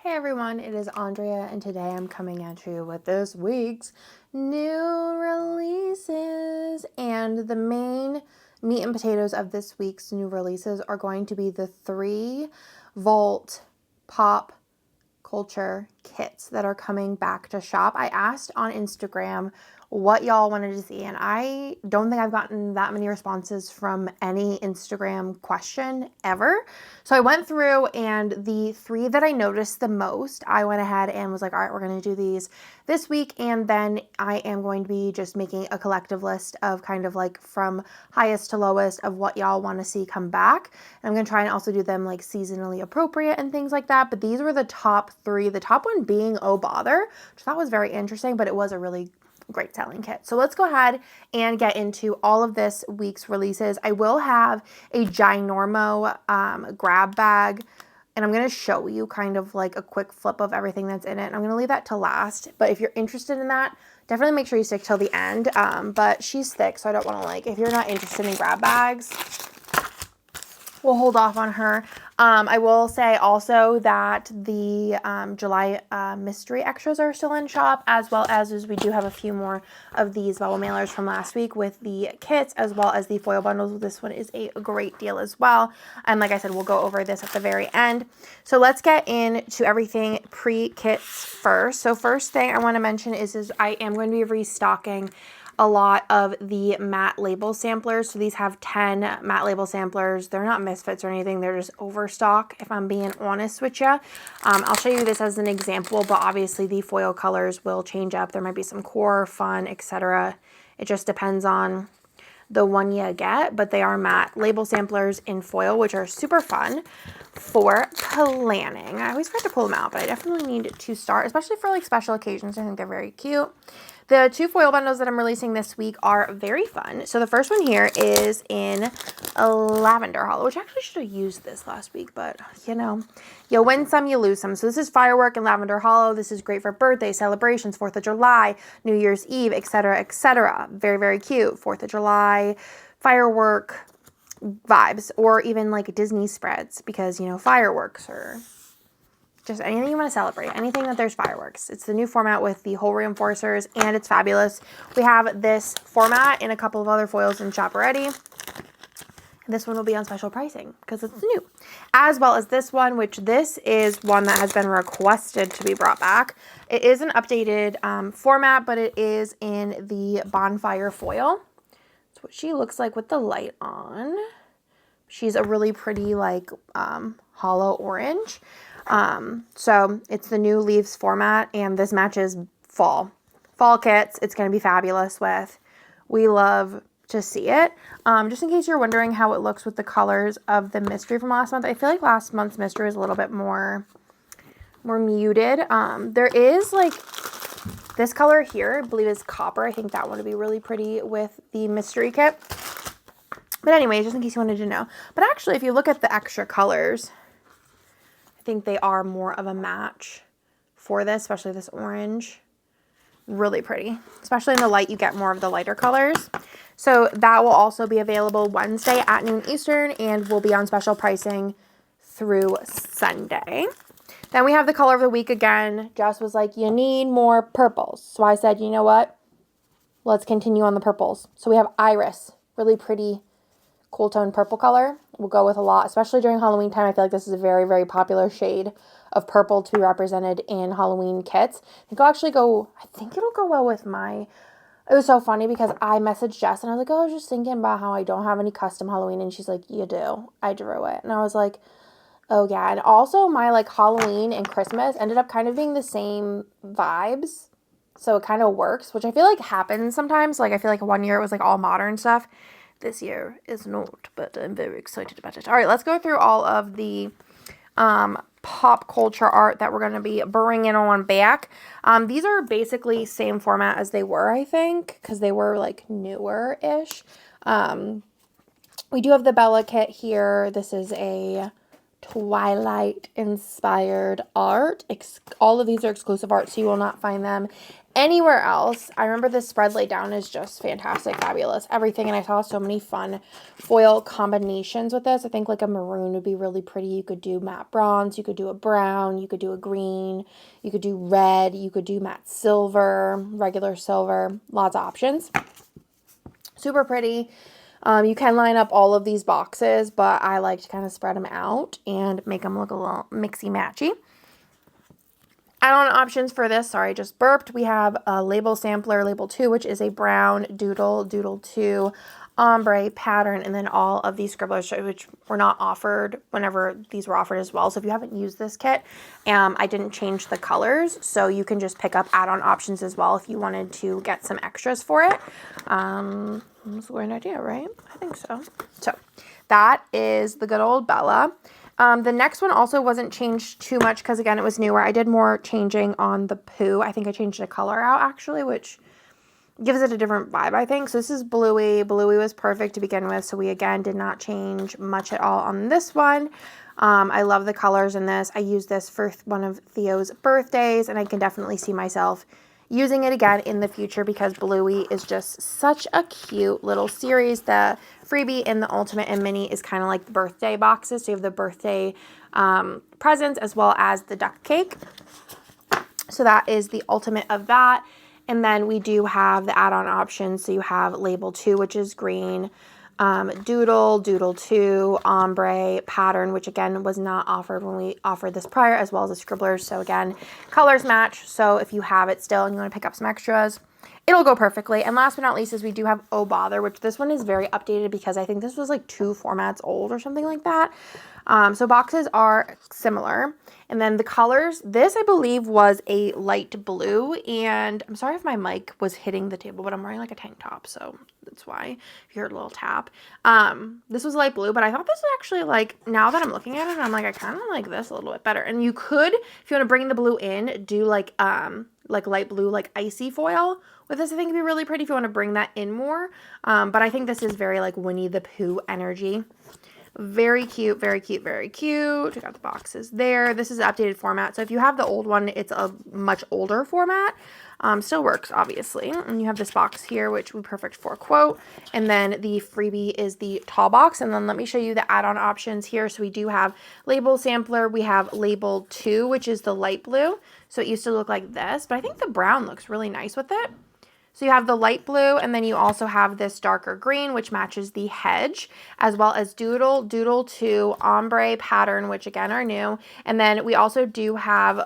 Hey everyone, it is Andrea, and today I'm coming at you with this week's new releases. And the main meat and potatoes of this week's new releases are going to be the 3-volt pop culture kits that are coming back to shop. I asked on Instagram what y'all wanted to see, and I don't think I've gotten that many responses from any Instagram question ever. So I went through, and the 3 that I noticed the most, I went ahead and was like, all right, we're going to do these this week, and then I am going to be just making a collective list of kind of like from highest to lowest of what y'all want to see come back. And I'm going to try and also do them like seasonally appropriate and things like that. But these were the top 3, the top one being Oh Bother, which I thought was very interesting, but it was a really great selling kit. So let's go ahead and get into all of this week's releases. I will have a ginormo grab bag, and I'm going to show you kind of like a quick flip of everything that's in it. And I'm going to leave that to last, but if you're interested in that, definitely make sure you stick till the end. But she's thick, so I don't want to like, if you're not interested in grab bags, we'll hold off on her. I will say also that the July mystery extras are still in shop, as well as we do have a few more of these bubble mailers from last week with the kits, as well as the foil bundles. This one is a great deal as well. And like I said, we'll go over this at the very end. So let's get into everything pre-kits first. So first thing I want to mention is I am going to be restocking a lot of the matte label samplers. So these have 10 matte label samplers. They're not misfits or anything. They're just overstock, if I'm being honest with you. I'll show you this as an example, but obviously the foil colors will change up. There might be some core, fun, etc. It just depends on the one you get, but they are matte label samplers in foil, which are super fun for planning. I always forget to pull them out, but I definitely need to start, especially for like special occasions. I think they're very cute. The 2 foil bundles that I'm releasing this week are very fun. So the first one here is in a lavender hollow, which I actually should have used this last week, but you know, you win some, you lose some. So this is firework and lavender hollow. This is great for birthday celebrations, 4th of July, New Year's Eve, etc., etc. Very, very cute. 4th of July, firework vibes, or even like Disney spreads, because, you know, fireworks or just anything you want to celebrate, anything that there's fireworks. It's the new format with the hole reinforcers, and it's fabulous. We have this format and a couple of other foils in shop already. This one will be on special pricing because it's new, as well as this one, which this is one that has been requested to be brought back. It is an updated format, but it is in the bonfire foil. That's what she looks like with the light on. She's a really pretty like hollow orange. So it's the new leaves format, and this matches fall kits. It's going to be fabulous with. We love to see it. Just in case you're wondering how it looks with the colors of the mystery from last month, I feel like last month's mystery is a little bit more muted. There is like this color here, I believe is copper. I think that one would be really pretty with the mystery kit. But anyway, just in case you wanted to know. But actually, if you look at the extra colors, I think they are more of a match for this, especially this orange. Really pretty. Especially in the light, you get more of the lighter colors. So that will also be available Wednesday at noon Eastern, and will be on special pricing through Sunday. Then we have the color of the week again. Jess was like, you need more purples. So I said, you know what? Let's continue on the purples. So we have Iris. Really pretty, cool tone purple color. Will go with a lot, especially during Halloween time. I feel like this is a very, very popular shade of purple to be represented in Halloween kits. I think it'll go well with my... It was so funny because I messaged Jess and I was like, oh, I was just thinking about how I don't have any custom Halloween. And she's like, you do. I drew it. And I was like, oh yeah. And also my like Halloween and Christmas ended up kind of being the same vibes. So it kind of works, which I feel like happens sometimes. Like I feel like one year it was like all modern stuff. This year is not, but I'm very excited about it. All right, let's go through all of the pop culture art that we're going to be bringing on back. These are basically same format as they were, I think, because they were like newer-ish. We do have the Bella kit here. This is a Twilight inspired art. All of these are exclusive art, so you will not find them anywhere else. I remember this spread laid down is just fantastic, fabulous, everything. And I saw so many fun foil combinations with this. I think like a maroon would be really pretty. You could do matte bronze, you could do a brown, you could do a green, you could do red, you could do matte silver, regular silver, lots of options. Super pretty. You can line up all of these boxes, but I like to kind of spread them out and make them look a little mixy-matchy. Add-on options for this, sorry, just burped. We have a label sampler, label 2, which is a brown doodle, doodle 2, ombre pattern, and then all of these scribblers, which were not offered whenever these were offered as well. So if you haven't used this kit, I didn't change the colors, so you can just pick up add-on options as well if you wanted to get some extras for it. That's a great idea, right? I think so. So that is the good old Bella. The next one also wasn't changed too much because, again, it was newer. I did more changing on the Pooh. I think I changed the color out, actually, which gives it a different vibe, I think. So this is Bluey. Bluey was perfect to begin with, so we, again, did not change much at all on this one. I love the colors in this. I used this for one of Theo's birthdays, and I can definitely see myself using it again in the future because Bluey is just such a cute little series. The freebie in the Ultimate and Mini is kind of like the birthday boxes. So you have the birthday presents as well as the duck cake. So that is the Ultimate of that. And then we do have the add-on options. So you have label 2, which is green, doodle, doodle 2, ombre, pattern, which again was not offered when we offered this prior, as well as the scribblers. So again, colors match. So if you have it still and you want to pick up some extras, it'll go perfectly. And last but not least is we do have Oh Bother, which this one is very updated because I think this was like 2 formats old or something like that. So boxes are similar. And then the colors, this I believe was a light blue, and I'm sorry if my mic was hitting the table, but I'm wearing like a tank top, so that's why you heard a little tap. This was light blue, but I thought this was actually like, now that I'm looking at it, I'm like, I kind of like this a little bit better. And you could, if you want to bring the blue in, do like light blue, like icy foil with this. I think it'd be really pretty if you want to bring that in more. But I think this is very like Winnie the Pooh energy. Very cute, very cute, very cute. We got the boxes there. This is the updated format. So if you have the old one, it's a much older format. Still works, obviously. And you have this box here, which would be perfect for a quote. And then the freebie is the tall box. And then let me show you the add-on options here. So we do have label sampler. We have label 2, which is the light blue. So it used to look like this, but I think the brown looks really nice with it. So you have the light blue, and then you also have this darker green, which matches the hedge, as well as doodle, doodle 2, ombre, pattern, which again are new. And then we also do have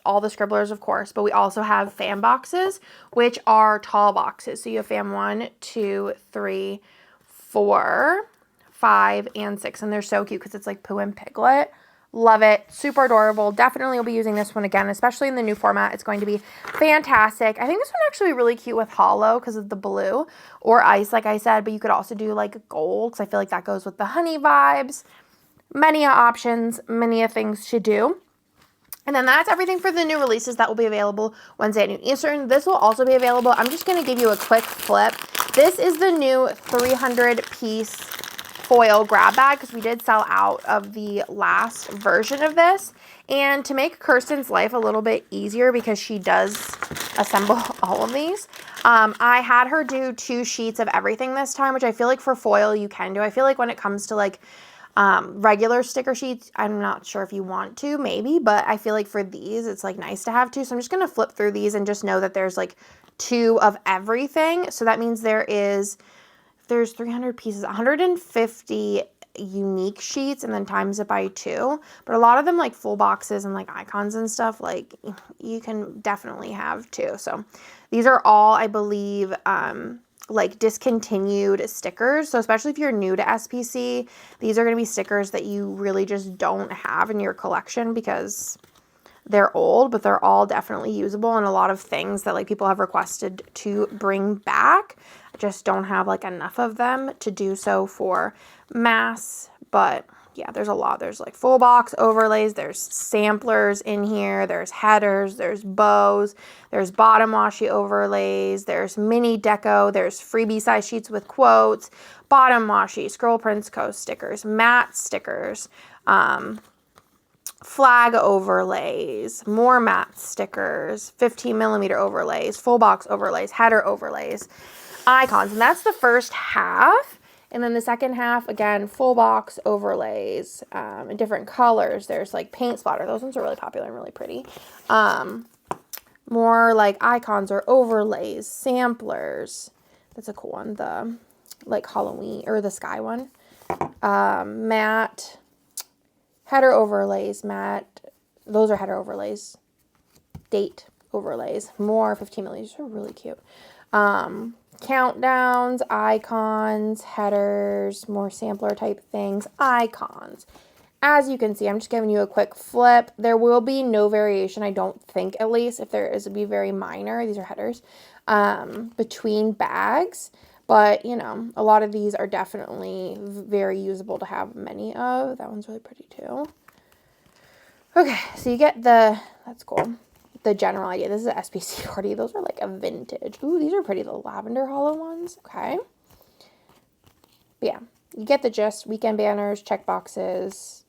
all the scribblers, of course, but we also have fan boxes, which are tall boxes. So you have fan 1, 2, 3, 4, 5, and 6, and they're so cute because it's like Pooh and Piglet. Love it. Super adorable. Definitely will be using this one again, especially in the new format. It's going to be fantastic. I think this one actually be really cute with hollow because of the blue, or ice, like I said, but you could also do like gold because I feel like that goes with the honey vibes. Many options, many things to do. And then that's everything for the new releases that will be available Wednesday at noon Eastern. This will also be available. I'm just going to give you a quick flip. This is the new 300-piece foil grab bag because we did sell out of the last version of this. And to make Kirsten's life a little bit easier, because she does assemble all of these, I had her do 2 sheets of everything this time, which I feel like for foil you can do. I feel like when it comes to like regular sticker sheets, I'm not sure if you want to, maybe, but I feel like for these it's like nice to have 2. So I'm just going to flip through these and just know that there's like 2 of everything. So that means there's 300 pieces, 150 unique sheets, and then times it by 2. But a lot of them, like full boxes and like icons and stuff, like you can definitely have 2. So these are all, I believe, like discontinued stickers. So especially if you're new to SPC, these are going to be stickers that you really just don't have in your collection because they're old, but they're all definitely usable, and a lot of things that like people have requested to bring back. I just don't have like enough of them to do so for mass, but yeah, there's a lot. There's like full box overlays, there's samplers in here, there's headers, there's bows, there's bottom washi overlays, there's mini deco, there's freebie size sheets with quotes, bottom washi, Scribble Prints Co stickers, matte stickers, flag overlays, more matte stickers, 15mm overlays, full box overlays, header overlays, icons. And that's the first half. And then the second half, again, full box overlays in different colors. There's like paint splatter. Those ones are really popular and really pretty. More like icons or overlays, samplers. That's a cool one. The like Halloween or the sky one. Matte header overlays, matte. Those are header overlays. Date overlays. More 15mm. These are really cute. Countdowns, icons, headers, more sampler type things, icons. As you can see, I'm just giving you a quick flip. There will be no variation, I don't think, at least. If there is, it'll be very minor. These are headers between bags. But, you know, a lot of these are definitely very usable to have many of. That one's really pretty too. Okay, so you get that's cool. The general idea. This is an SPC 40. Those are like a vintage. Ooh, these are pretty. The lavender hollow ones. Okay. But yeah, you get the gist. Weekend banners, check boxes,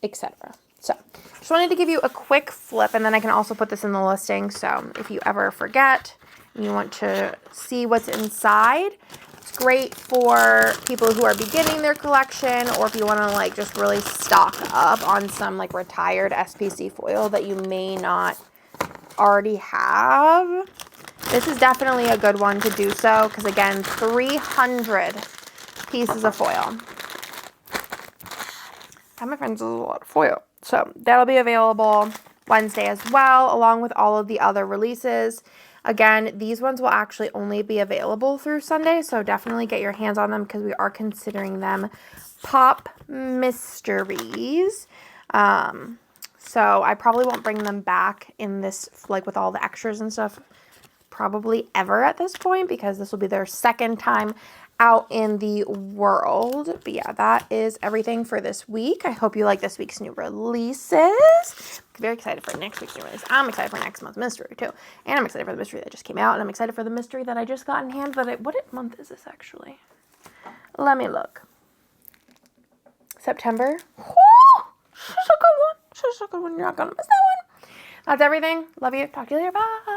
etc. So, just wanted to give you a quick flip, and then I can also put this in the listing. So, if you ever forget and you want to see what's inside, it's great for people who are beginning their collection, or if you want to like just really stock up on some like retired SPC foil that you may not already have. This is definitely a good one to do so, because again, 300 pieces of foil. My friends, is a lot of foil. So that'll be available Wednesday as well, along with all of the other releases. Again, these ones will actually only be available through Sunday, so definitely get your hands on them, because we are considering them pop mysteries. So I probably won't bring them back in this, like with all the extras and stuff, probably ever at this point, because this will be their second time out in the world. But yeah, that is everything for this week. I hope you like this week's new releases. I'm very excited for next week's new release. I'm excited for next month's mystery too. And I'm excited for the mystery that just came out. And I'm excited for the mystery that I just got in hand. But what month is this actually? Let me look. September. Woo! Such a good one. Such a good one. You're not going to miss that one. That's everything. Love you. Talk to you later. Bye.